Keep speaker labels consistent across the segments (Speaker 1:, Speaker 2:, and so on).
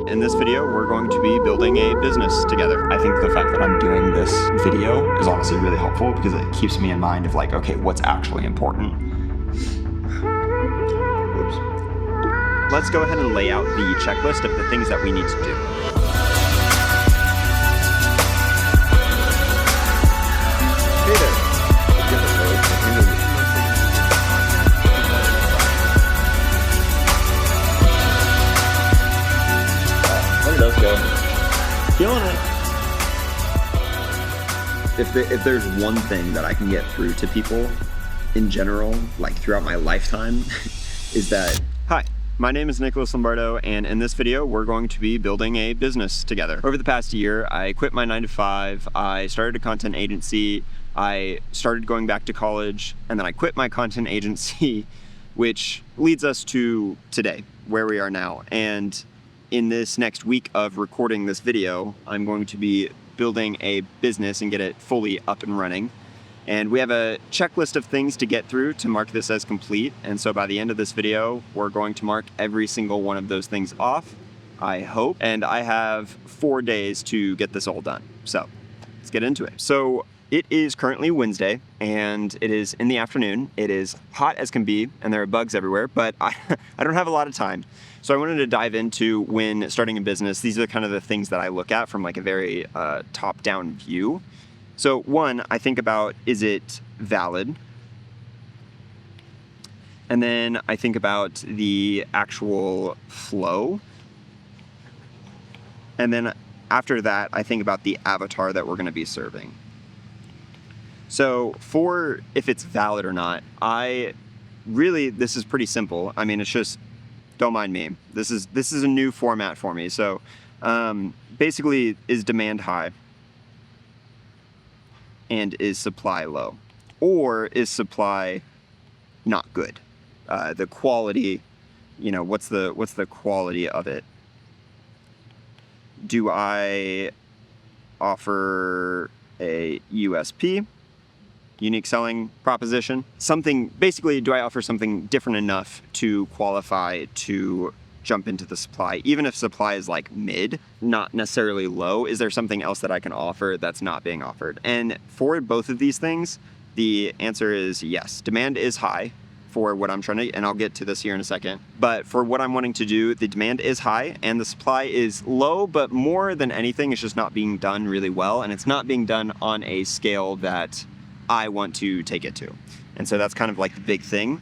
Speaker 1: and in this video, we're going to be building a business together.
Speaker 2: I think the fact that I'm doing this video is honestly really helpful because it keeps me in mind of like, okay, what's actually important.
Speaker 1: Whoops. Let's go ahead and lay out the checklist of the things that we need to do. Hey there.
Speaker 2: Let's go.
Speaker 1: Feeling it. If there's one thing that I can get through to people in general, like throughout my lifetime, is that... Hi, my name is Nicholas Lombardo, and in this video, we're going to be building a business together. Over the past year, I quit my 9-to-5, I started a content agency, I started going back to college, and then I quit my content agency, which leads us to today, where we are now. And in this next week of recording this video, I'm going to be building a business and get it fully up and running. And we have a checklist of things to get through to mark this as complete. And so by the end of this video, we're going to mark every single one of those things off, I hope. And I have 4 days to get this all done. So let's get into it. So it is currently Wednesday and it is in the afternoon. It is hot as can be and there are bugs everywhere, but I don't have a lot of time. So I wanted to dive into when starting a business. These are kind of the things that I look at from like a very top-down view. So one, I think about, is it valid? And then I think about the actual flow. And then after that, I think about the avatar that we're going to be serving. So for if it's valid or not, this is pretty simple. I mean, it's just, don't mind me. This is a new format for me. So basically, is demand high? And is supply low? Or is supply not good? The quality, what's the quality of it? Do I offer a USP? Unique selling proposition? Basically, do I offer something different enough to qualify to jump into the supply? Even if supply is like mid, not necessarily low, is there something else that I can offer that's not being offered? And for both of these things, the answer is yes. Demand is high for what I'm trying to, and I'll get to this here in a second. But for what I'm wanting to do, the demand is high and the supply is low, but more than anything, it's just not being done really well. And it's not being done on a scale that I want to take it to. And so that's kind of like the big thing.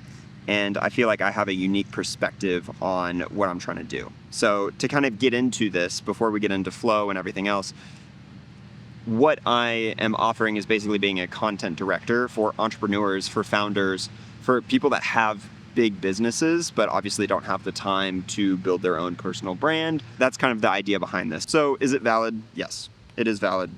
Speaker 1: And I feel like I have a unique perspective on what I'm trying to do. So to kind of get into this, before we get into flow and everything else, what I am offering is basically being a content director for entrepreneurs, for founders, for people that have big businesses, but obviously don't have the time to build their own personal brand. That's kind of the idea behind this. So is it valid? Yes, it is valid.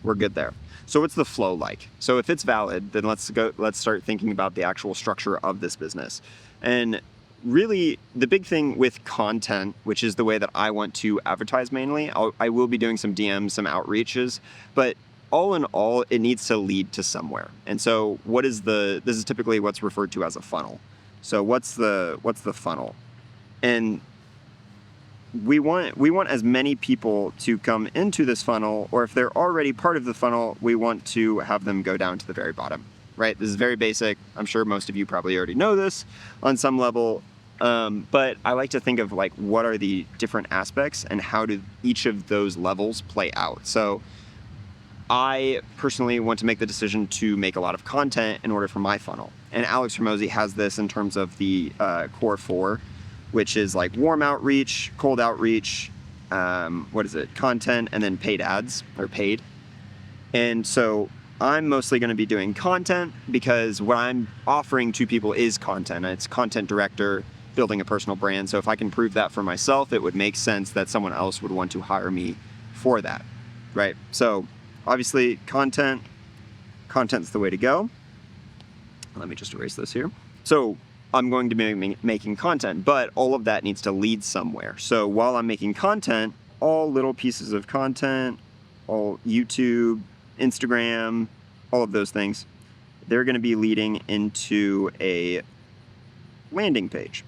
Speaker 1: We're good there. So what's the flow like? So if it's valid, then let's start thinking about the actual structure of this business. And really the big thing with content, which is the way that I want to advertise mainly, I will be doing some DMs, some outreaches, but all in all, it needs to lead to somewhere. And so this is typically what's referred to as a funnel. So what's the funnel? And we want as many people to come into this funnel, or if they're already part of the funnel, we want to have them go down to the very bottom, right? This is very basic. I'm sure most of you probably already know this on some level, but I like to think of like, what are the different aspects and how do each of those levels play out? So I personally want to make the decision to make a lot of content in order for my funnel. And Alex Hormozi has this in terms of the core 4, which is like warm outreach, cold outreach, content, and then paid ads, or paid. And so I'm mostly gonna be doing content because what I'm offering to people is content. It's content director, building a personal brand. So if I can prove that for myself, it would make sense that someone else would want to hire me for that, right? So obviously content's the way to go. Let me just erase this here. So I'm going to be making content, but all of that needs to lead somewhere. So while I'm making content, all little pieces of content, all YouTube, Instagram, all of those things, they're going to be leading into a landing page.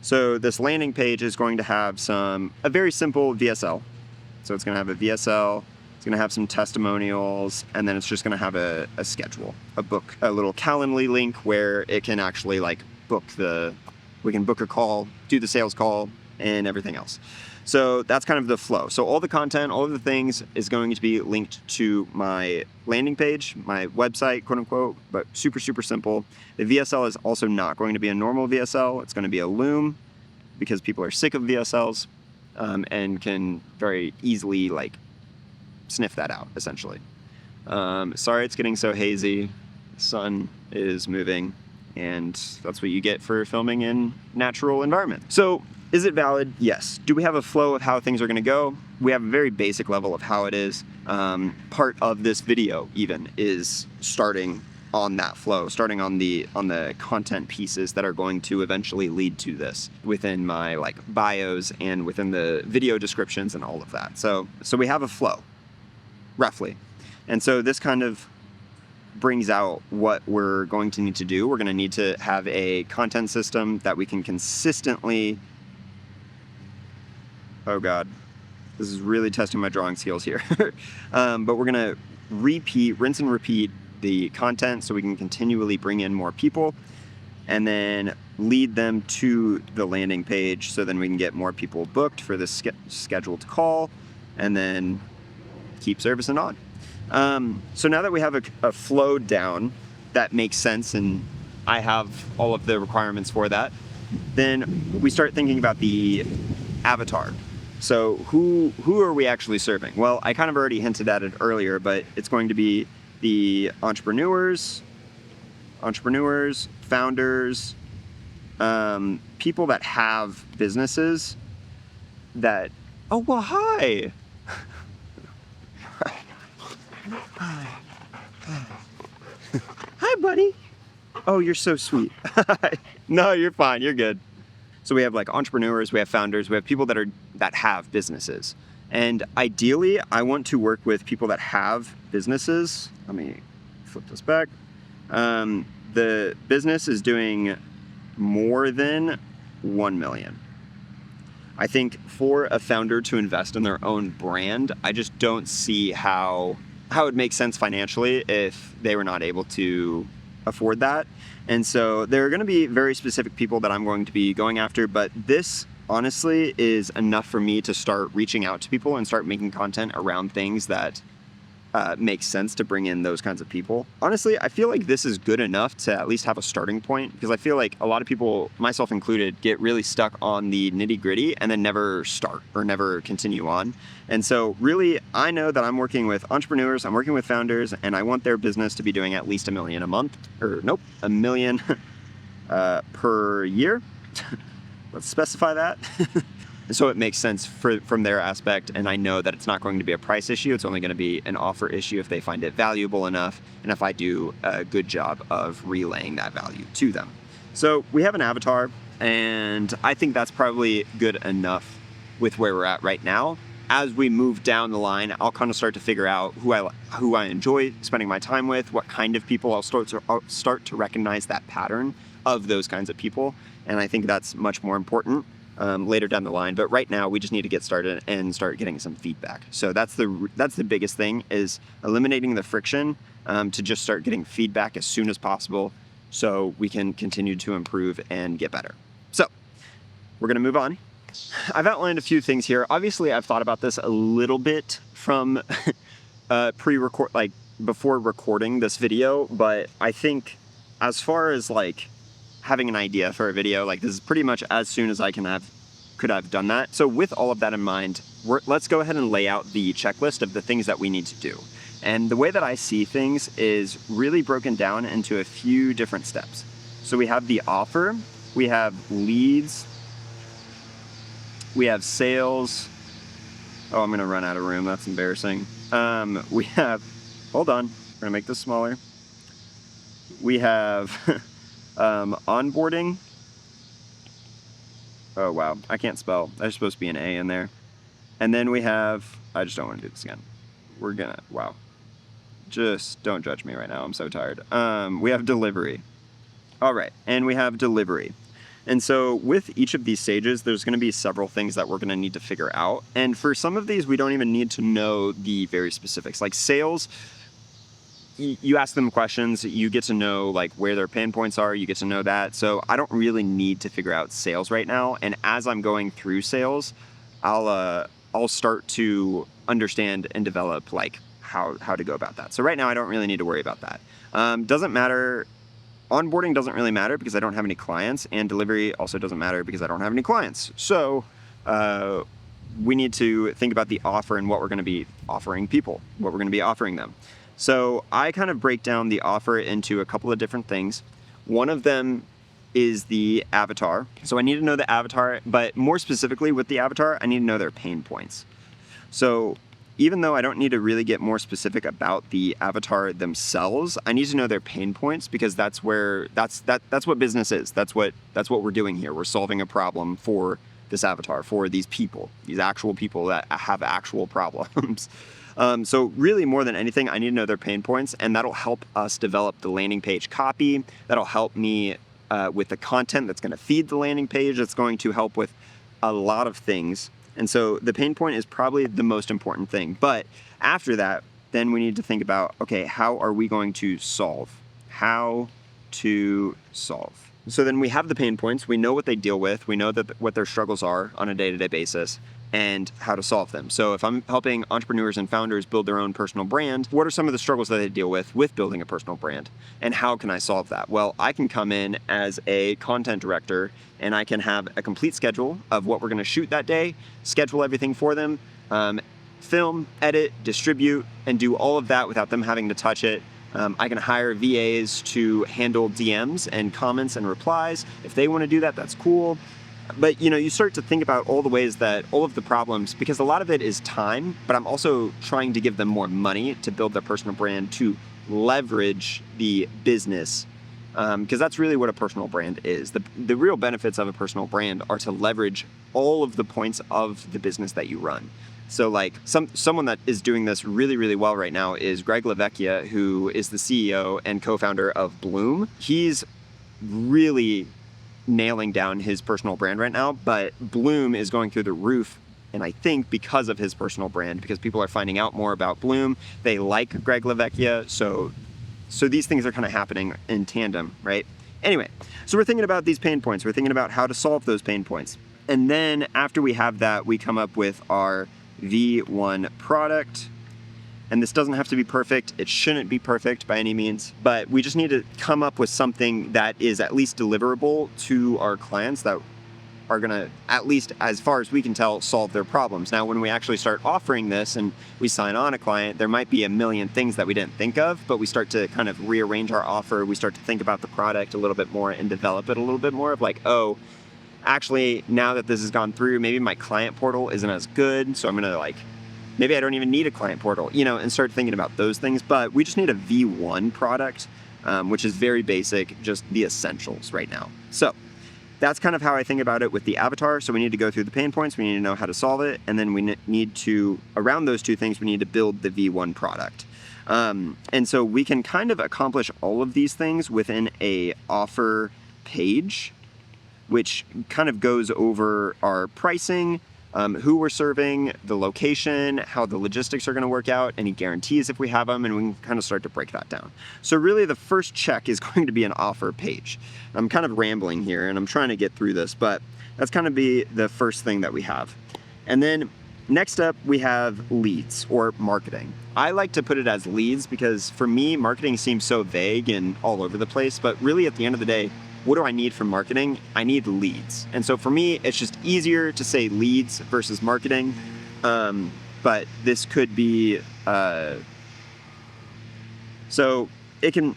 Speaker 1: So this landing page is going to have a very simple VSL. So it's going to have a VSL, it's going to have some testimonials, and then it's just going to have a schedule, a little Calendly link where it can actually like we can book a call, do the sales call, and everything else. So that's kind of the flow. So all the content, all of the things is going to be linked to my landing page, my website, quote unquote, but super, super simple. The VSL is also not going to be a normal VSL. It's going to be a Loom because people are sick of VSLs and can very easily like sniff that out, essentially. Sorry it's getting so hazy. The sun is moving, and that's what you get for filming in natural environment. So is it valid? Yes. Do we have a flow of how things are going to go? We have a very basic level of how it is. Part of this video even is starting on that flow, starting on the content pieces that are going to eventually lead to this within my like bios and within the video descriptions and all of that. So we have a flow, roughly. And so this kind of brings out what we're going to need to do. We're going to need to have a content system that we can consistently... Oh God, this is really testing my drawing skills here. But we're gonna rinse and repeat the content so we can continually bring in more people and then lead them to the landing page so then we can get more people booked for this scheduled call and then keep servicing on. So now that we have a flow down that makes sense and I have all of the requirements for that, then we start thinking about the avatar. So who are we actually serving? Well, I kind of already hinted at it earlier, but it's going to be the entrepreneurs, founders, people that have businesses that... Oh, well, hi! Hi, buddy. Oh, you're so sweet. No, you're fine. You're good. So we have like entrepreneurs, we have founders, we have people that have businesses. And ideally, I want to work with people that have businesses. Let me flip this back. The business is doing more than 1 million. I think for a founder to invest in their own brand, I just don't see how it makes sense financially if they were not able to afford that. And so there are going to be very specific people that I'm going to be going after, but this honestly is enough for me to start reaching out to people and start making content around things that make sense to bring in those kinds of people. Honestly, I feel like this is good enough to at least have a starting point, because I feel like a lot of people, myself included, get really stuck on the nitty-gritty and then never start or never continue on. And so really, I know that I'm working with entrepreneurs, I'm working with founders, and I want their business to be doing at least $1 million a month, or nope, $1 million per year. Let's specify that. So it makes sense from their aspect, and I know that it's not going to be a price issue. It's only going to be an offer issue if they find it valuable enough, and if I do a good job of relaying that value to them. So we have an avatar, and I think that's probably good enough with where we're at right now. As we move down the line, I'll kind of start to figure out who I enjoy spending my time with, what kind of people. I'll start to recognize that pattern of those kinds of people, and I think that's much more important later down the line. But right now, we just need to get started and start getting some feedback. So that's the biggest thing, is eliminating the friction to just start getting feedback as soon as possible so we can continue to improve and get better. So we're gonna move on. I've outlined a few things here. Obviously, I've thought about this a little bit from pre-record, like before recording this video, but I think as far as like having an idea for a video, like this is pretty much as soon as I could have done that. So with all of that in mind, let's go ahead and lay out the checklist of the things that we need to do. And the way that I see things is really broken down into a few different steps. So we have the offer, we have leads, we have sales. Oh, I'm gonna run out of room, that's embarrassing. We have, hold on, we're gonna make this smaller. We have onboarding. Oh wow, I can't spell. There's supposed to be an A in there. And then we have, I just don't want to do this again. Wow. Just don't judge me right now, I'm so tired. We have delivery. All right, and we have delivery. And so with each of these stages, there's going to be several things that we're going to need to figure out. And for some of these, we don't even need to know the very specifics. Like sales, you ask them questions, you get to know like where their pain points are, you get to know that. So I don't really need to figure out sales right now. And as I'm going through sales, I'll start to understand and develop like how to go about that. So right now I don't really need to worry about that. Doesn't matter. Onboarding doesn't really matter because I don't have any clients, and delivery also doesn't matter because I don't have any clients. So we need to think about the offer and what we're going to be offering people, what we're going to be offering them. So I kind of break down the offer into a couple of different things. One of them is the avatar. So I need to know the avatar, but more specifically with the avatar, I need to know their pain points. So even though I don't need to really get more specific about the avatar themselves, I need to know their pain points because that's what business is. That's what we're doing here. We're solving a problem for this avatar, for these people, these actual people that have actual problems. So really more than anything, I need to know their pain points, and that'll help us develop the landing page copy. That'll help me with the content that's going to feed the landing page. It's going to help with a lot of things. And so the pain point is probably the most important thing. But after that, then we need to think about, okay, how are we going to solve? How to solve. So then we have the pain points. We know what they deal with. We know what their struggles are on a day-to-day basis and how to solve them. So if I'm helping entrepreneurs and founders build their own personal brand, what are some of the struggles that they deal with building a personal brand? And how can I solve that? Well, I can come in as a content director and I can have a complete schedule of what we're going to shoot that day, schedule everything for them, film, edit, distribute, and do all of that without them having to touch it. I can hire VAs to handle DMs and comments and replies. If they want to do that, that's cool. But you start to think about all the ways that all of the problems, because a lot of it is time, but I'm also trying to give them more money to build their personal brand, to leverage the business, because that's really what a personal brand is. The real benefits of a personal brand are to leverage all of the points of the business that you run. So like someone that is doing this really, really well right now is Greg LaVecchia, who is the CEO and co-founder of Bloom. He's really nailing down his personal brand right now, but Bloom is going through the roof, and I think because of his personal brand, because people are finding out more about Bloom. They like Greg LaVecchia, so these things are kind of happening in tandem, right? Anyway, so we're thinking about these pain points. We're thinking about how to solve those pain points. And then after we have that, we come up with our V1 product. And this doesn't have to be perfect. It shouldn't be perfect by any means, but we just need to come up with something that is at least deliverable to our clients that are gonna, at least as far as we can tell, solve their problems. Now, when we actually start offering this and we sign on a client, there might be a million things that we didn't think of, but we start to kind of rearrange our offer. We start to think about the product a little bit more and develop it a little bit more of like, oh, actually, now that this has gone through, maybe my client portal isn't as good, so I'm gonna maybe I don't even need a client portal, and start thinking about those things. But we just need a V1 product, which is very basic, just the essentials right now. So that's kind of how I think about it with the avatar. So we need to go through the pain points, we need to know how to solve it, and then we need to, around those two things, we need to build the V1 product. And so we can kind of accomplish all of these things within a offer page, which kind of goes over our pricing, who we're serving, the location, how the logistics are going to work out, any guarantees if we have them, and we can kind of start to break that down. So really the first check is going to be an offer page. I'm kind of rambling here and I'm trying to get through this, but that's kind of be the first thing that we have. And then next up we have leads or marketing. I like to put it as leads because for me, marketing seems so vague and all over the place, but really at the end of the day, what do I need from marketing? I need leads. And so for me, it's just easier to say leads versus marketing. But this could be, so it can,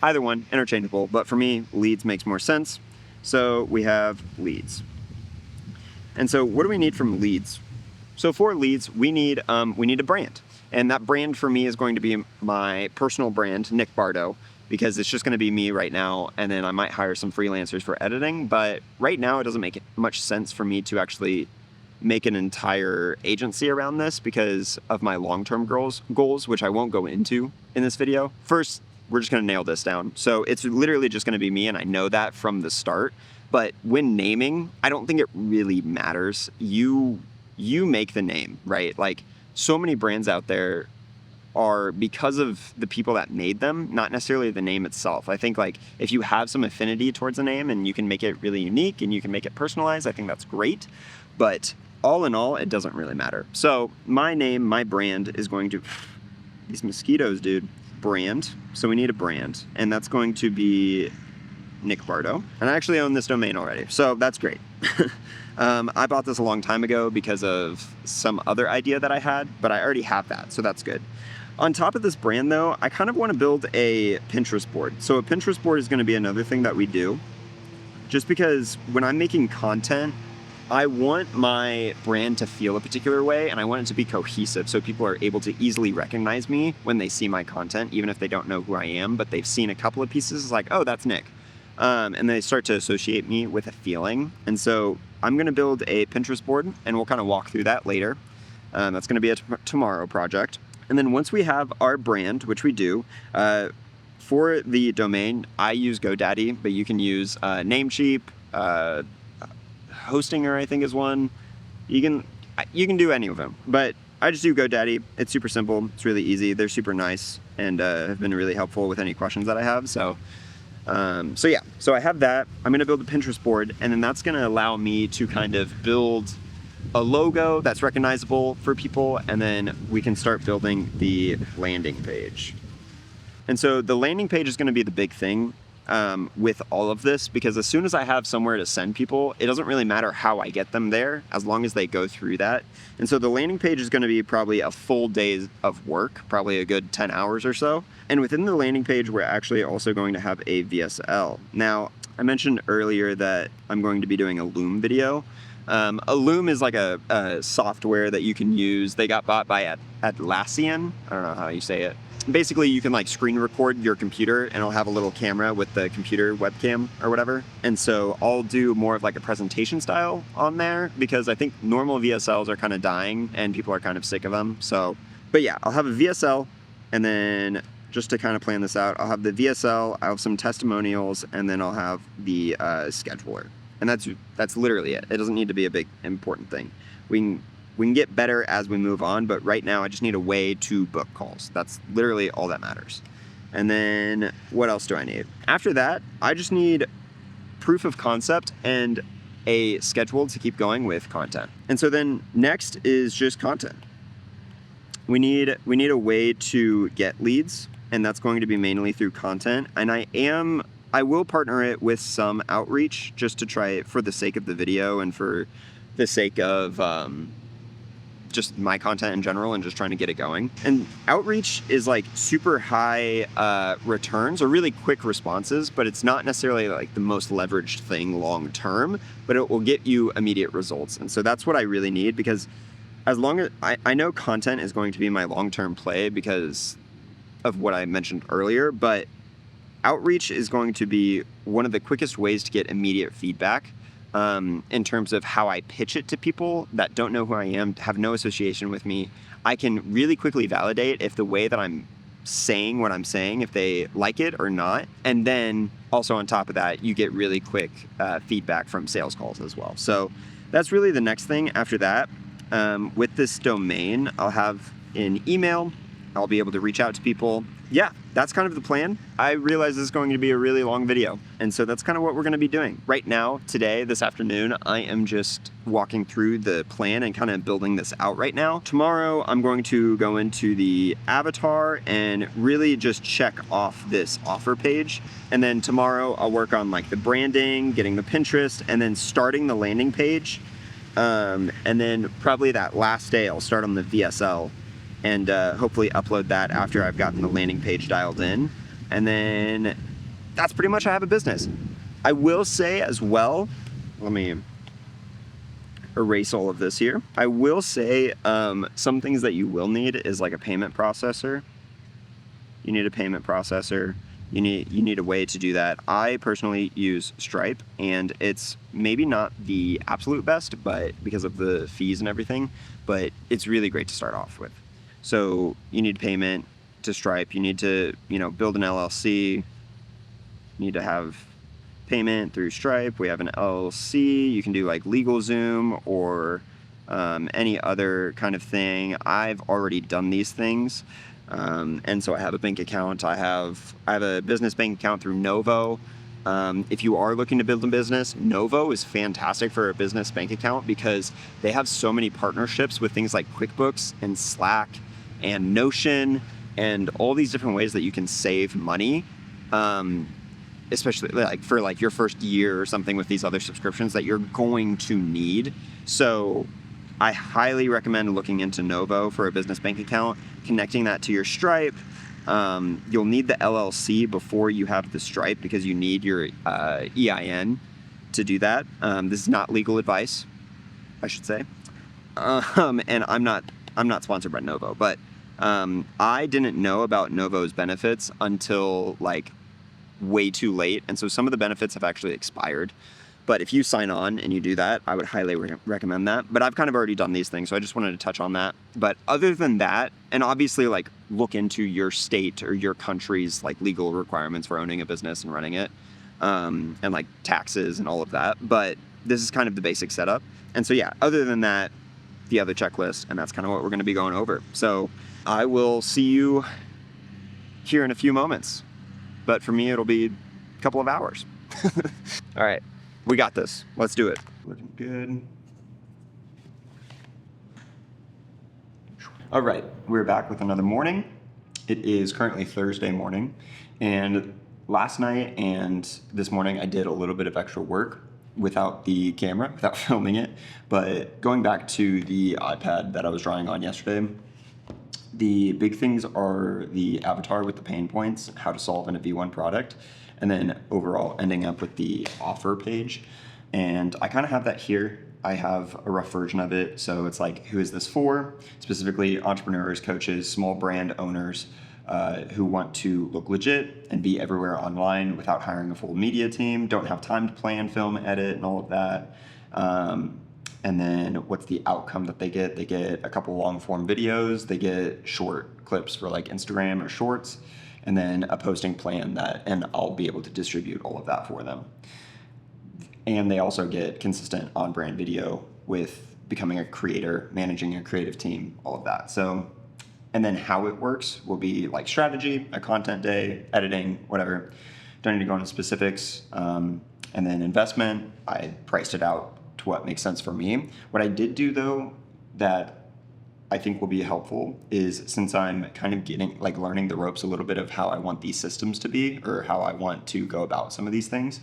Speaker 1: either one, interchangeable. But for me, leads makes more sense. So we have leads. And so what do we need from leads? So for leads, we need a brand. And that brand for me is going to be my personal brand, Nick Bardo, because it's just going to be me right now, and then I might hire some freelancers for editing, but right now it doesn't make much sense for me to actually make an entire agency around this because of my long-term goals, which I won't go into in this video. First, we're just going to nail this down. So it's literally just going to be me, and I know that from the start. But when naming, I don't think it really matters. You make the name, right? Like, so many brands out there are because of the people that made them, not necessarily the name itself. I think like if you have some affinity towards a name and you can make it really unique and you can make it personalized, I think that's great. But all in all, it doesn't really matter. So my name, my brand is going to, these mosquitoes, dude, brand. So we need a brand, and that's going to be Nick Bardo. And I actually own this domain already, so that's great. I bought this a long time ago because of some other idea that I had, but I already have that, so that's good. On top of this brand though, I kind of want to build a Pinterest board. So a Pinterest board is going to be another thing that we do, just because when I'm making content, I want my brand to feel a particular way, and I want it to be cohesive so people are able to easily recognize me when they see my content, even if they don't know who I am, but they've seen a couple of pieces, it's like, oh, that's Nick. And they start to associate me with a feeling. And so I'm going to build a Pinterest board, and we'll kind of walk through that later. That's going to be a tomorrow project. And then once we have our brand, which we do, for the domain, I use GoDaddy, but you can use Namecheap, Hostinger, I think is one. You can do any of them, but I just do GoDaddy. It's super simple. It's really easy. They're super nice and have been really helpful with any questions that I have. So yeah, so I have that. I'm going to build a Pinterest board, and then that's going to allow me to kind of build a logo that's recognizable for people, and then we can start building the landing page. And so the landing page is going to be the big thing with all of this, because as soon as I have somewhere to send people, it doesn't really matter how I get them there as long as they go through that. And so the landing page is going to be probably a full day of work, probably a good 10 hours or so. And within the landing page, we're actually also going to have a VSL. Now, I mentioned earlier that I'm going to be doing a Loom video. A Loom is like a software that you can use. They got bought by Atlassian. I don't know how you say it. Basically, you can like screen record your computer, and it'll have a little camera with the computer webcam or whatever. And so I'll do more of like a presentation style on there, because I think normal VSLs are kind of dying and people are kind of sick of them. So, but yeah, I'll have a VSL, and then just to kind of plan this out, I'll have the VSL, I'll have some testimonials, and then I'll have the scheduler. And that's literally it. It doesn't need to be a big important thing. We can get better as we move on, but right now I just need a way to book calls. That's literally all that matters. And then what else do I need? After that, I just need proof of concept and a schedule to keep going with content. And so then next is just content. We need a way to get leads, and that's going to be mainly through content. And I will partner it with some outreach just to try it for the sake of the video and for the sake of just my content in general and just trying to get it going. And outreach is like super high returns or really quick responses, but it's not necessarily like the most leveraged thing long term, but it will get you immediate results. And so that's what I really need, because as long as I know content is going to be my long-term play because of what I mentioned earlier, but outreach is going to be one of the quickest ways to get immediate feedback in terms of how I pitch it to people that don't know who I am, have no association with me. I can really quickly validate if the way that I'm saying what I'm saying, if they like it or not. And then also on top of that, you get really quick feedback from sales calls as well. So that's really the next thing after that. With this domain, I'll have an email. I'll be able to reach out to people. Yeah, that's kind of the plan. I realize this is going to be a really long video, and so that's kind of what we're going to be doing. Right now, today, this afternoon, I am just walking through the plan and kind of building this out right now. Tomorrow, I'm going to go into the avatar and really just check off this offer page. And then tomorrow, I'll work on like the branding, getting the Pinterest, and then starting the landing page. And then probably that last day, I'll start on the VSL and hopefully upload that after I've gotten the landing page dialed in. And then that's pretty much how I have a business. I will say as well, let me erase all of this here. I will say some things that you will need is like a payment processor. You need a payment processor. You need a way to do that. I personally use Stripe, and it's maybe not the absolute best, but because of the fees and everything, but it's really great to start off with. So you need payment to Stripe. You need to, build an LLC. You need to have payment through Stripe. We have an LLC. You can do like LegalZoom or any other kind of thing. I've already done these things. And so I have a bank account. I have a business bank account through Novo. If you are looking to build a business, Novo is fantastic for a business bank account because they have so many partnerships with things like QuickBooks and Slack and Notion and all these different ways that you can save money. Especially like for like your first year or something with these other subscriptions that you're going to need. So I highly recommend looking into Novo for a business bank account, connecting that to your Stripe. You'll need the LLC before you have the Stripe because you need your EIN to do that. This is not legal advice, I should say. And I'm not sponsored by Novo, but I didn't know about Novo's benefits until like way too late, and so some of the benefits have actually expired. But if you sign on and you do that, I would highly recommend that. But I've kind of already done these things, so I just wanted to touch on that. But other than that, and obviously like look into your state or your country's like legal requirements for owning a business and running it, and like taxes and all of that. But this is kind of the basic setup. And so yeah, other than that, the other checklist, and that's kind of what we're going to be going over. So I will see you here in a few moments. But for me, it'll be a couple of hours. All right. We got this. Let's do it. Looking good. All right, we're back with another morning. It is currently Thursday morning, and last night and this morning I did a little bit of extra work without the camera, without filming it. But going back to the iPad that I was drawing on yesterday, the big things are the avatar with the pain points, how to solve in a V1 product, and then overall ending up with the offer page. And I kind of have that here. I have a rough version of it. So it's like, who is this for? Specifically entrepreneurs, coaches, small brand owners who want to look legit and be everywhere online without hiring a full media team, don't have time to plan, film, edit, and all of that. And then what's the outcome that they get? They get a couple long form videos, they get short clips for like Instagram or shorts, and then a posting plan and I'll be able to distribute all of that for them. And they also get consistent on brand video with becoming a creator, managing a creative team, all of that. So, and then how it works will be like strategy, a content day, editing, whatever. Don't need to go into specifics. And then investment, I priced it out to what makes sense for me. What I did do though, that I think will be helpful is, since I'm kind of learning the ropes a little bit of how I want these systems to be or how I want to go about some of these things,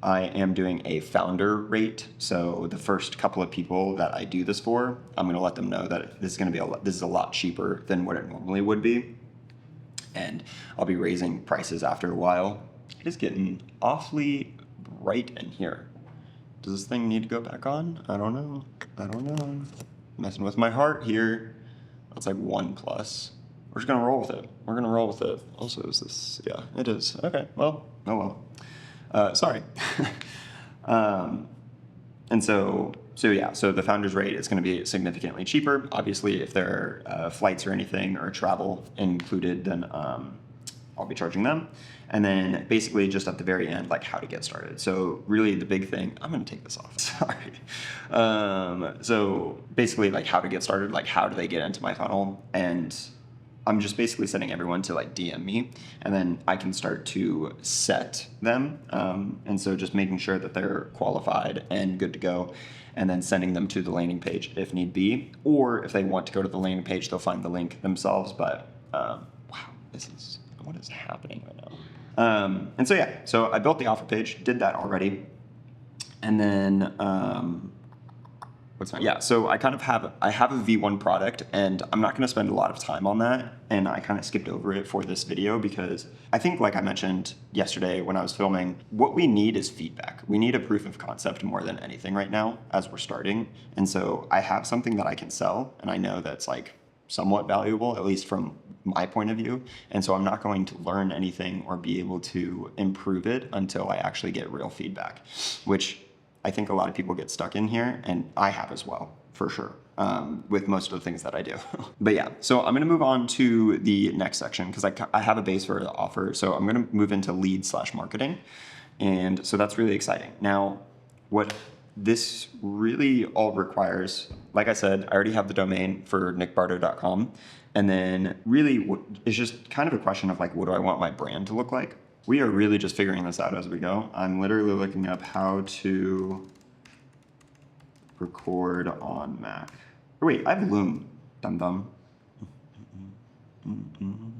Speaker 1: I am doing a founder rate. So the first couple of people that I do this for, I'm going to let them know that this is a lot cheaper than what it normally would be. And I'll be raising prices after a while. It is getting awfully bright in here. Does this thing need to go back on? I don't know. Messing with my heart here. That's like 1+. We're just gonna roll with it. Also, is this? Yeah, it is. Okay, well, oh well. Sorry. And so the founder's rate is going to be significantly cheaper. Obviously, if there are flights or anything or travel included, then I'll be charging them. And then basically just at the very end, like how to get started. So really the big thing, I'm going to take this off, sorry. So basically like how to get started, like how do they get into my funnel? And I'm just basically sending everyone to like DM me, and then I can start to set them. And so just making sure that they're qualified and good to go, and then sending them to the landing page if need be. Or if they want to go to the landing page, they'll find the link themselves. But wow, what is happening right now? And so I built the offer page, did that already. And then, so I have a V1 product, and I'm not going to spend a lot of time on that. And I kind of skipped over it for this video because I think, like I mentioned yesterday when I was filming, what we need is feedback. We need a proof of concept more than anything right now as we're starting. And so I have something that I can sell, and I know that's like somewhat valuable, at least from my point of view. And so I'm not going to learn anything or be able to improve it until I actually get real feedback, which I think a lot of people get stuck in here, and I have as well, for sure, with most of the things that I do. But yeah, so I'm gonna move on to the next section because I have a base for the offer. So I'm gonna move into lead/marketing.
Speaker 2: And so that's really exciting. Now, what this really all requires, like I said, I already have the domain for nickbardo.com. And then really it's just kind of a question of like, what do I want my brand to look like? We are really just figuring this out as we go. I'm literally looking up how to record on Mac. Oh, wait, I have Loom, dum-dum. I'm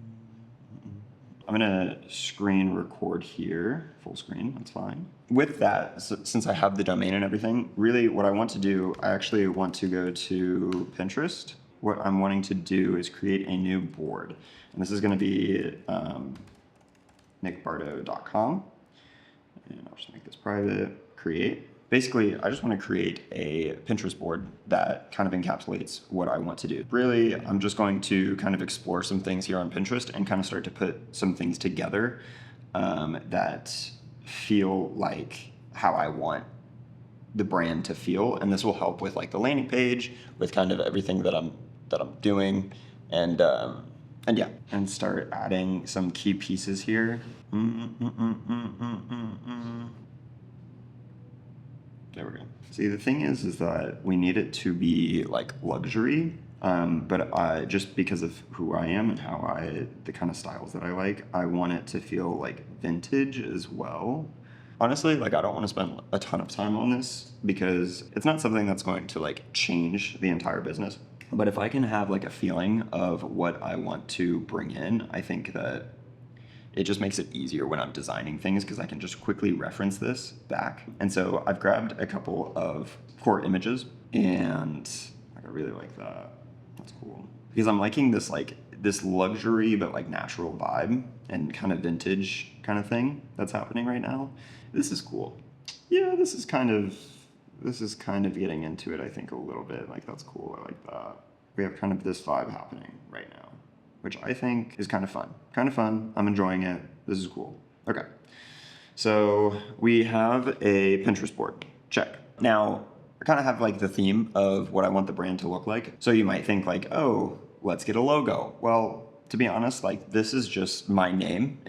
Speaker 2: gonna screen record here, full screen, that's fine. With that, since I have the domain and everything, really what I want to do, I actually want to go to Pinterest. What I'm wanting to do is create a new board. And this is gonna be nickbardo.com. And I'll just make this private, create. Basically, I just want to create a Pinterest board that kind of encapsulates what I want to do. Really, I'm just going to kind of explore some things here on Pinterest and kind of start to put some things together that feel like how I want the brand to feel. And this will help with like the landing page, with kind of everything that I'm doing, and yeah, and start adding some key pieces here. There we go. See, the thing is that we need it to be like luxury, but just because of who I am and how the kind of styles that I like, I want it to feel like vintage as well. Honestly, like I don't want to spend a ton of time on this because it's not something that's going to like change the entire business. But if I can have like a feeling of what I want to bring in, I think that it just makes it easier when I'm designing things because I can just quickly reference this back. And so I've grabbed a couple of core images and I really like that. That's cool. Because I'm liking this like this luxury but like natural vibe and kind of vintage kind of thing that's happening right now. This is cool. Yeah, this is kind of getting into it, I think, a little bit. Like that's cool. I like that. We have kind of this vibe happening right now, which I think is kind of fun. Kind of fun. I'm enjoying it. This is cool. Okay. So we have a Pinterest board. Check. Now, I kind of have like the theme of what I want the brand to look like. So you might think like, oh, let's get a logo. Well, to be honest, like this is just my name.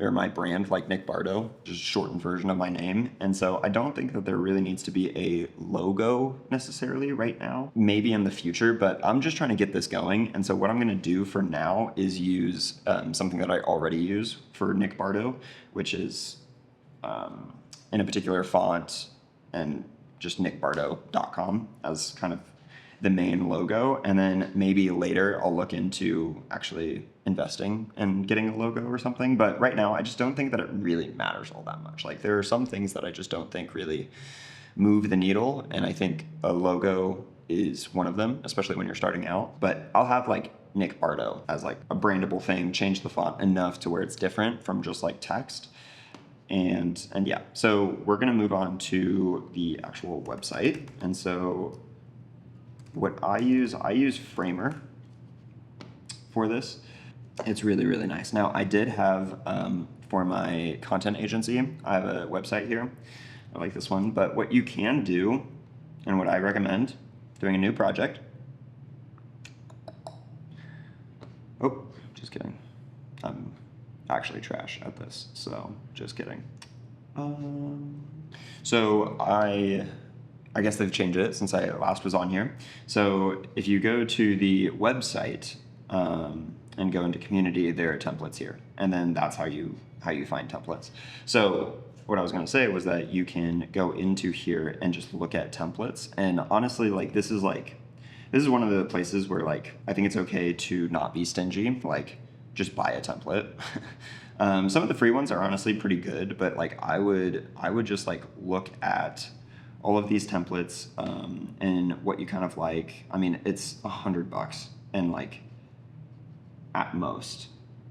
Speaker 2: Or my brand, like Nick Bardo, just a shortened version of my name. And so I don't think that there really needs to be a logo necessarily right now. Maybe in the future, but I'm just trying to get this going. And so what I'm gonna do for now is use something that I already use for Nick Bardo, which is in a particular font and just nickbardo.com as kind of the main logo. And then maybe later I'll look into actually investing and getting a logo or something. But right now, I just don't think that it really matters all that much. Like there are some things that I just don't think really move the needle. And I think a logo is one of them, especially when you're starting out. But I'll have like Nick Bardo as like a brandable thing, change the font enough to where it's different from just like text. And yeah, so we're gonna move on to the actual website. And so what I use Framer for this. It's really, really nice. Now, I did have, for my content agency, I have a website here. I like this one. But what you can do, and what I recommend, doing a new project. Oh, just kidding. I'm actually trash at this, so just kidding. So I guess they've changed it since I last was on here. So if you go to the website and go into community, there are templates here. And then that's how you find templates. So what I was gonna say was that you can go into here and just look at templates. And honestly, like this is one of the places where like, I think it's okay to not be stingy, like just buy a template. Some of the free ones are honestly pretty good, but like I would just like look at all of these templates and what you kind of like. I mean, it's $100 and like at most.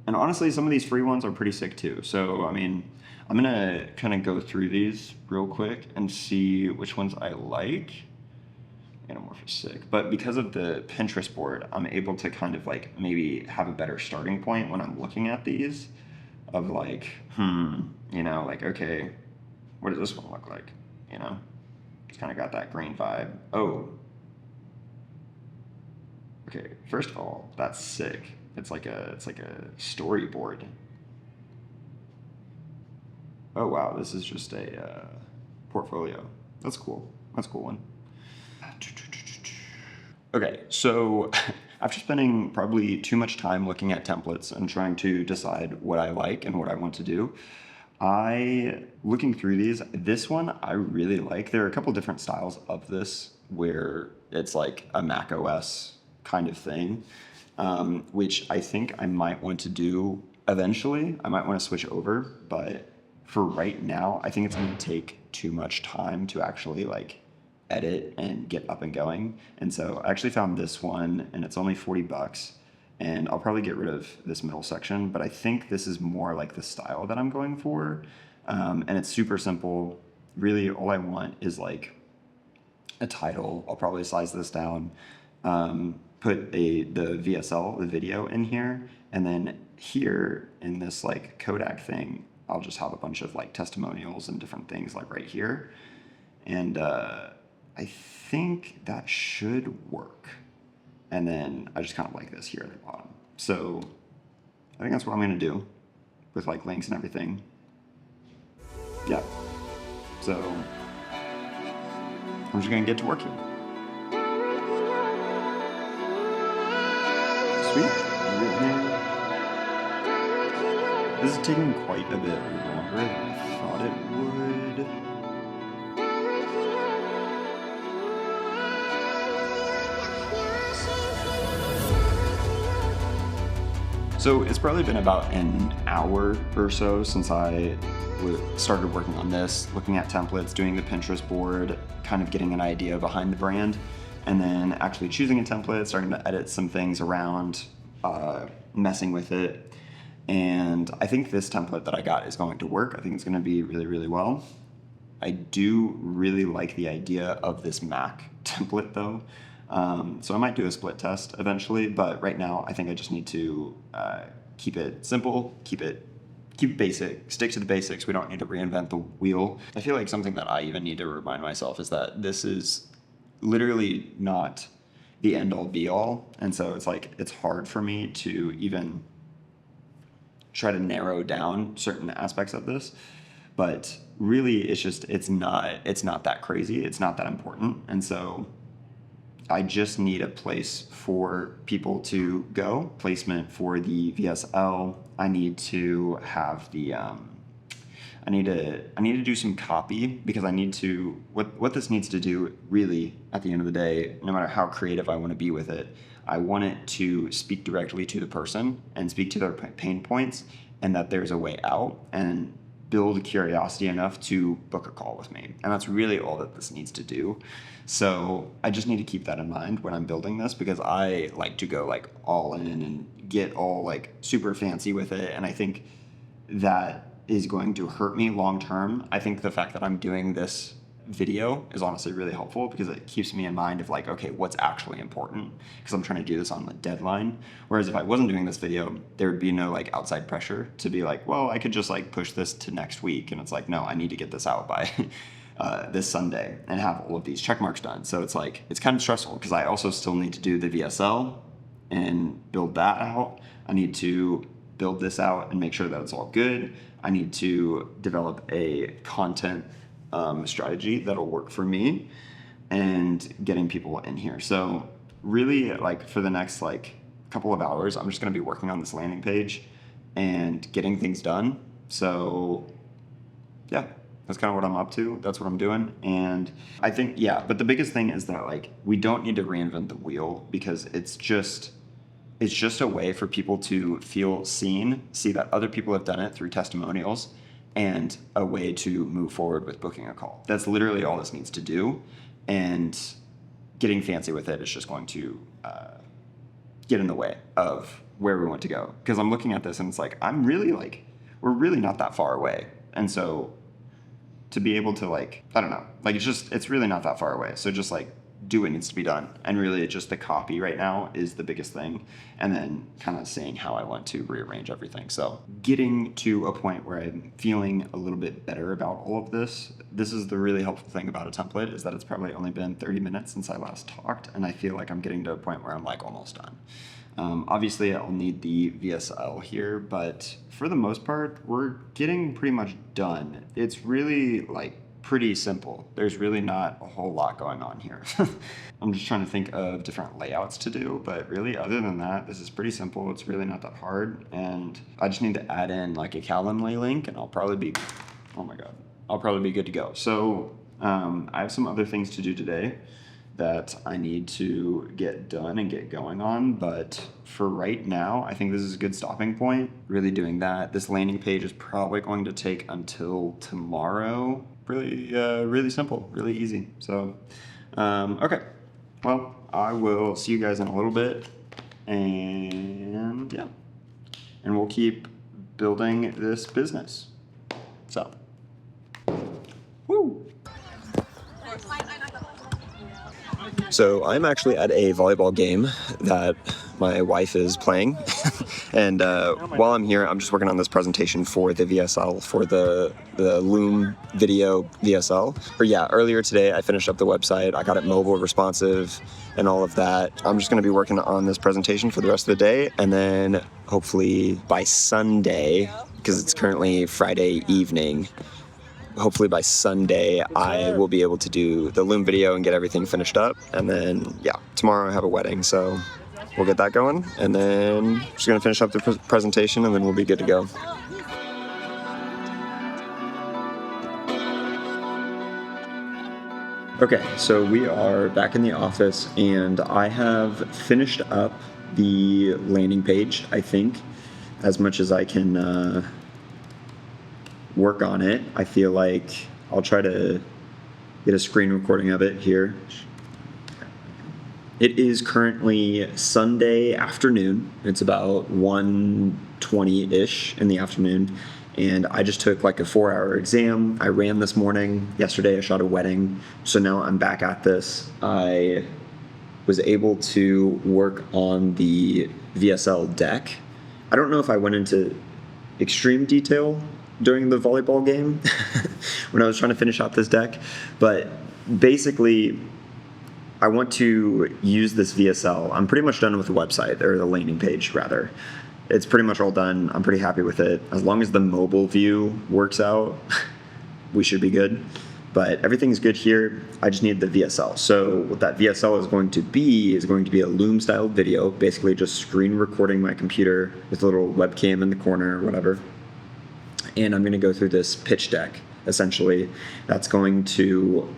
Speaker 2: And honestly, some of these free ones are pretty sick too. So, I mean, I'm gonna kind of go through these real quick and see which ones I like. Anamorph is sick. But because of the Pinterest board, I'm able to kind of like maybe have a better starting point when I'm looking at these of like, you know, like, okay, what does this one look like? You know? It's kind of got that green vibe. Oh. Okay, first of all, that's sick. It's like a storyboard. Oh wow, this is just a portfolio. That's cool. That's a cool one. Okay, so after spending probably too much time looking at templates and trying to decide what I like and what I want to do, looking through these, this one I really like. There are a couple different styles of this where it's like a Mac OS kind of thing, which I think I might want to do eventually. I might want to switch over, but for right now, I think it's going to take too much time to actually like edit and get up and going. And so I actually found this one, and it's only $40, and I'll probably get rid of this middle section, but I think this is more like the style that I'm going for. And it's super simple. Really, all I want is like a title. I'll probably size this down, put the VSL, the video in here, and then here in this like Kodak thing, I'll just have a bunch of like testimonials and different things like right here. And I think that should work. And then I just kind of like this here at the bottom. So I think that's what I'm gonna do with like links and everything. Yeah. So I'm just gonna get to working. Sweet. This is taking quite a bit longer than I thought it would. So it's probably been about an hour or so since I started working on this, looking at templates, doing the Pinterest board, kind of getting an idea behind the brand, and then actually choosing a template, starting to edit some things around, messing with it. And I think this template that I got is going to work. I think it's going to be really, really well. I do really like the idea of this Mac template though. So I might do a split test eventually, but right now I think I just need to keep it simple, keep it basic, stick to the basics. We don't need to reinvent the wheel. I feel like something that I even need to remind myself is that this is literally not the end all be all. And so it's like, it's hard for me to even try to narrow down certain aspects of this, but really it's not that crazy. It's not that important. And so I just need a place for people to go, placement for the VSL. I need to have the, I need to do some copy because I need to, what this needs to do really at the end of the day, no matter how creative I want to be with it, I want it to speak directly to the person and speak to their pain points and that there's a way out and build curiosity enough to book a call with me. And that's really all that this needs to do. So I just need to keep that in mind when I'm building this because I like to go like all in and get all like super fancy with it. And I think that is going to hurt me long term. I think the fact that I'm doing this video is honestly really helpful because it keeps me in mind of like, okay, what's actually important? Because I'm trying to do this on the deadline. Whereas if I wasn't doing this video, there would be no like outside pressure to be like, well, I could just like push this to next week. And it's like, no, I need to get this out by this Sunday and have all of these check marks done. So it's like, it's kind of stressful because I also still need to do the VSL and build that out. I need to build this out and make sure that it's all good. I need to develop a content strategy that'll work for me and getting people in here. So really like for the next like couple of hours, I'm just going to be working on this landing page and getting things done. So yeah, that's kind of what I'm up to. That's what I'm doing. And I think, yeah, but the biggest thing is that like, we don't need to reinvent the wheel because it's just a way for people to feel seen, see that other people have done it through testimonials, and a way to move forward with booking a call. That's literally all this needs to do. And getting fancy with it is just going to get in the way of where we want to go. Because I'm looking at this and it's like, we're really not that far away. And so to be able to like, I don't know, like it's really not that far away. So just like do what needs to be done. And really just the copy right now is the biggest thing. And then kind of saying how I want to rearrange everything. So getting to a point where I'm feeling a little bit better about all of this. This is the really helpful thing about a template, is that it's probably only been 30 minutes since I last talked. And I feel like I'm getting to a point where I'm like almost done. Obviously I'll need the VSL here, but for the most part, we're getting pretty much done. It's really like pretty simple. There's really not a whole lot going on here. I'm just trying to think of different layouts to do, but really other than that, this is pretty simple. It's really not that hard. And I just need to add in like a Calendly link and I'll probably be, oh my God, I'll probably be good to go. So I have some other things to do today that I need to get done and get going on. But for right now, I think this is a good stopping point, really doing that. This landing page is probably going to take until tomorrow. Really simple, really easy. So, okay. Well, I will see you guys in a little bit. And yeah, and we'll keep building this business. So, woo.
Speaker 1: So I'm actually at a volleyball game that my wife is playing. And while I'm here, I'm just working on this presentation for the VSL, for the Loom video VSL. Or yeah, earlier today I finished up the website. I got it mobile responsive and all of that. I'm just going to be working on this presentation for the rest of the day. And then hopefully by Sunday, because it's currently Friday evening, hopefully by Sunday, I will be able to do the Loom video and get everything finished up. And then, yeah, tomorrow I have a wedding, so we'll get that going. And then just gonna finish up the presentation and then we'll be good to go. Okay, so we are back in the office and I have finished up the landing page, I think, as much as I can work on it. I feel like I'll try to get a screen recording of it here. It is currently Sunday afternoon. It's about 1:20-ish in the afternoon. And I just took like a 4-hour exam. I ran this morning. Yesterday I shot a wedding. So now I'm back at this. I was able to work on the VSL deck. I don't know if I went into extreme detail during the volleyball game when I was trying to finish out this deck, but basically I want to use this VSL. I'm pretty much done with the website, or the landing page rather. It's pretty much all done. I'm pretty happy with it. As long as the mobile view works out, we should be good. But everything's good here. I just need the VSL. So what that VSL is going to be a Loom style video, basically just screen recording my computer with a little webcam in the corner or whatever. And I'm going to go through this pitch deck, essentially. That's going to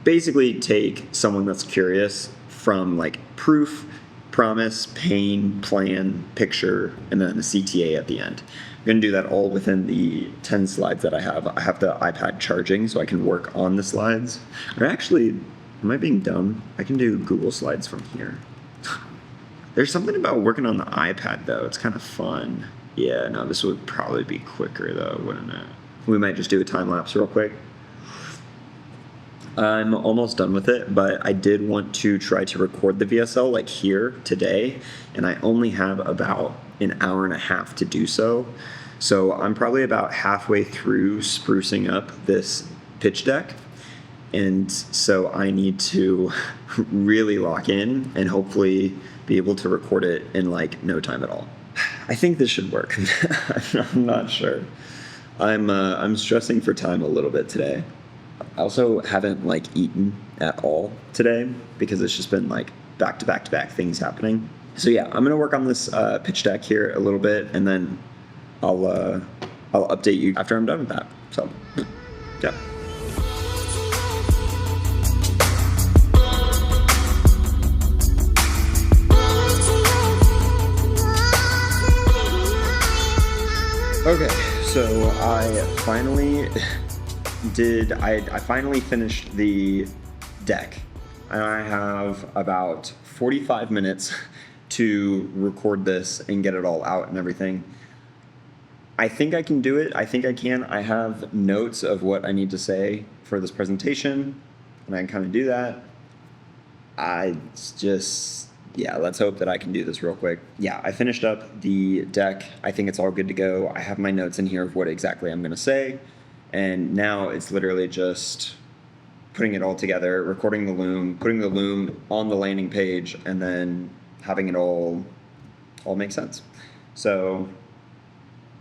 Speaker 1: basically take someone that's curious from like proof, promise, pain, plan, picture, and then a CTA at the end. I'm going to do that all within the 10 slides that I have. I have the iPad charging so I can work on the slides. Or actually, am I being dumb? I can do Google Slides from here. There's something about working on the iPad though. It's kind of fun. Yeah, no, this would probably be quicker though, wouldn't it? We might just do a time lapse real quick. I'm almost done with it, but I did want to try to record the VSL like here today, and I only have about an hour and a half to do so. So I'm probably about halfway through sprucing up this pitch deck. And so I need to really lock in and hopefully be able to record it in like no time at all. I think this should work. I'm not sure. I'm stressing for time a little bit today. I also haven't like eaten at all today because it's just been like back to back to back things happening. So yeah, I'm gonna work on this pitch deck here a little bit, and then I'll update you after I'm done with that. So yeah. Okay, so I finally finished the deck, and I have about 45 minutes to record this and get it all out and everything. I think I can do it. I think I can. I have notes of what I need to say for this presentation, and I can kind of do that. Yeah, let's hope that I can do this real quick. Yeah, I finished up the deck. I think it's all good to go. I have my notes in here of what exactly I'm going to say. And now it's literally just putting it all together, recording the loom, putting the loom on the landing page, and then having it all make sense. So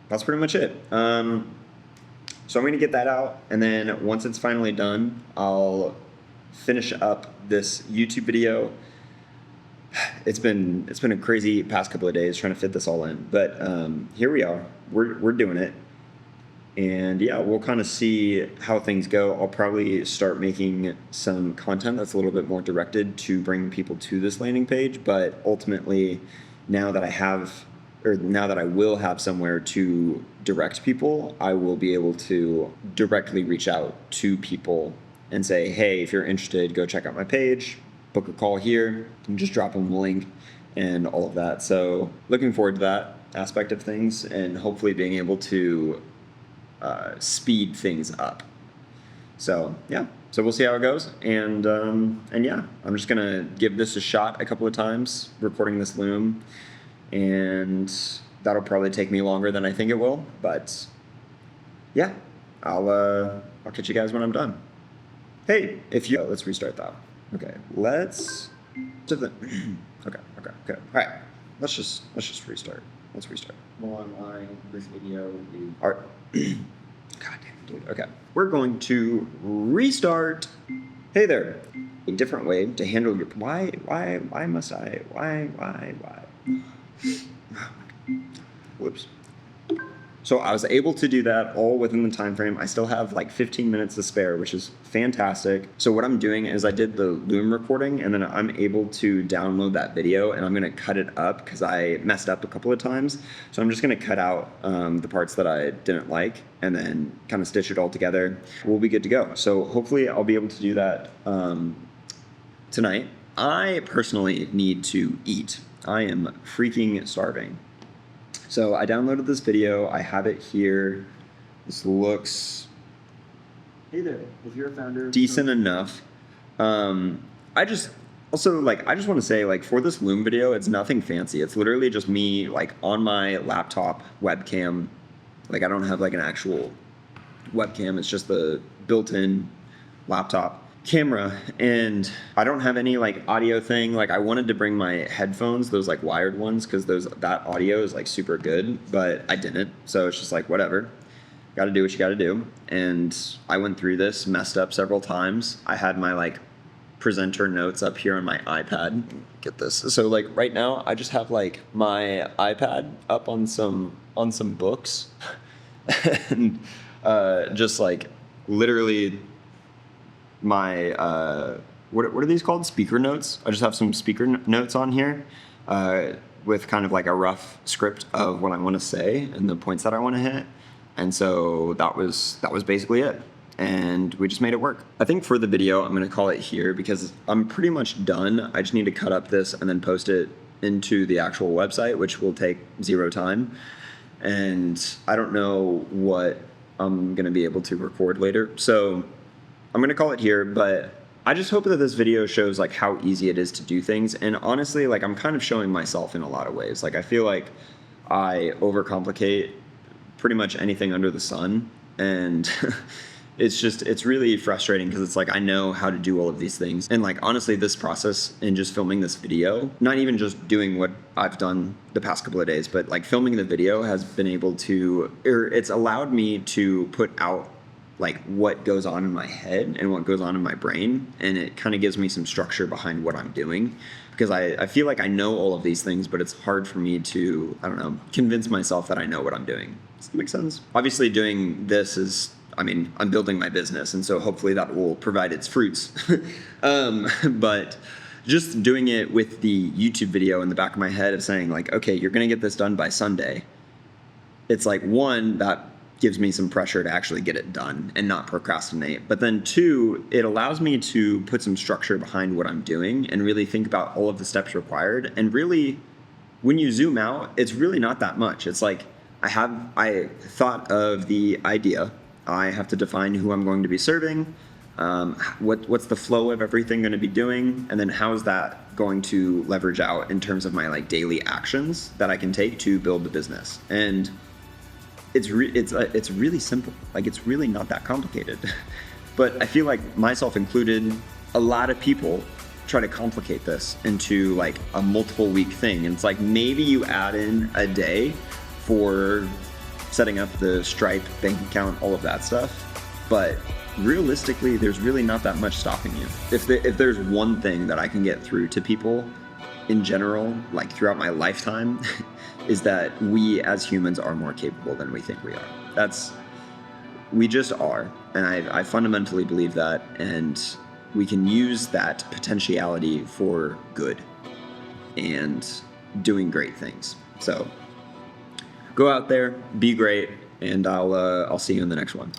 Speaker 1: that's pretty much it. So I'm going to get that out, and then once it's finally done, I'll finish up this YouTube video. It's been a crazy past couple of days trying to fit this all in, but here we are. We're doing it, and yeah, we'll kind of see how things go. I'll probably start making some content that's a little bit more directed to bring people to this landing page, but ultimately, now that I will have somewhere to direct people, I will be able to directly reach out to people and say, hey, if you're interested, go check out my page, book a call here, and just drop them a link and all of that. So looking forward to that aspect of things, and hopefully being able to speed things up. So yeah, so we'll see how it goes, and yeah, I'm just gonna give this a shot a couple of times, recording this loom, and that'll probably take me longer than I think it will, but yeah, I'll catch you guys when I'm done. Hey, let's restart that. Okay, let's do the okay. All right, let's just restart. Let's restart. Online, this video is art. God damn, dude. Okay, we're going to restart. Hey there. A different way to handle your why must I why whoops. So I was able to do that all within the time frame. I still have like 15 minutes to spare, which is fantastic. So what I'm doing is I did the loom recording, and then I'm able to download that video, and I'm gonna cut it up because I messed up a couple of times. So I'm just gonna cut out the parts that I didn't like, and then kind of stitch it all together. We'll be good to go. So hopefully I'll be able to do that tonight. I personally need to eat. I am freaking starving. So I downloaded this video. I have it here. This looks, hey there, if you're a founder, decent enough. I just want to say, like, for this loom video, it's nothing fancy. It's literally just me, like, on my laptop webcam. Like, I don't have like an actual webcam. It's just the built-in laptop camera, and I don't have any like audio thing. Like, I wanted to bring my headphones, those like wired ones, because that audio is like super good, but I didn't. So it's just like, whatever, gotta do what you gotta do. And I went through this, messed up several times. I had my like presenter notes up here on my iPad. Get this. So like right now I just have like my iPad up on some books and just like literally my what are these called? Speaker notes. I just have some speaker notes on here with kind of like a rough script of what I want to say and the points that I want to hit. And so that was basically it. And we just made it work. I think for the video, I'm going to call it here because I'm pretty much done. I just need to cut up this and then post it into the actual website, which will take 0 time. And I don't know what I'm going to be able to record later. So I'm going to call it here, but I just hope that this video shows like how easy it is to do things. And honestly, like I'm kind of showing myself in a lot of ways. Like I feel like I overcomplicate pretty much anything under the sun. And it's really frustrating because it's like I know how to do all of these things. And like honestly, this process in just filming this video, not even just doing what I've done the past couple of days, but like filming the video has been able to, or it's allowed me to put out like what goes on in my head and what goes on in my brain, and it kind of gives me some structure behind what I'm doing, because I feel like I know all of these things, but it's hard for me to, I don't know, convince myself that I know what I'm doing. Does that make sense? Obviously doing this is, I mean, I'm building my business, and so hopefully that will provide its fruits. But just doing it with the YouTube video in the back of my head of saying like, okay, you're gonna get this done by Sunday. It's like, one, that gives me some pressure to actually get it done and not procrastinate. But then 2, it allows me to put some structure behind what I'm doing and really think about all of the steps required. And really, when you zoom out, it's really not that much. It's like I thought of the idea. I have to define who I'm going to be serving. What's the flow of everything going to be doing, and then how is that going to leverage out in terms of my like daily actions that I can take to build the business. And it's really simple. Like, it's really not that complicated. But I feel like, myself included, a lot of people try to complicate this into like a multiple week thing. And it's like, maybe you add in a day for setting up the Stripe bank account, all of that stuff. But realistically, there's really not that much stopping you. If there's one thing that I can get through to people in general, like throughout my lifetime, is that we as humans are more capable than we think we are. We just are. And I fundamentally believe that, and we can use that potentiality for good and doing great things. So go out there, be great, and I'll see you in the next one.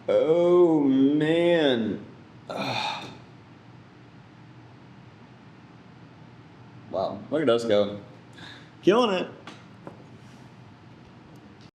Speaker 1: Oh man. Wow, look at us go. Killing it.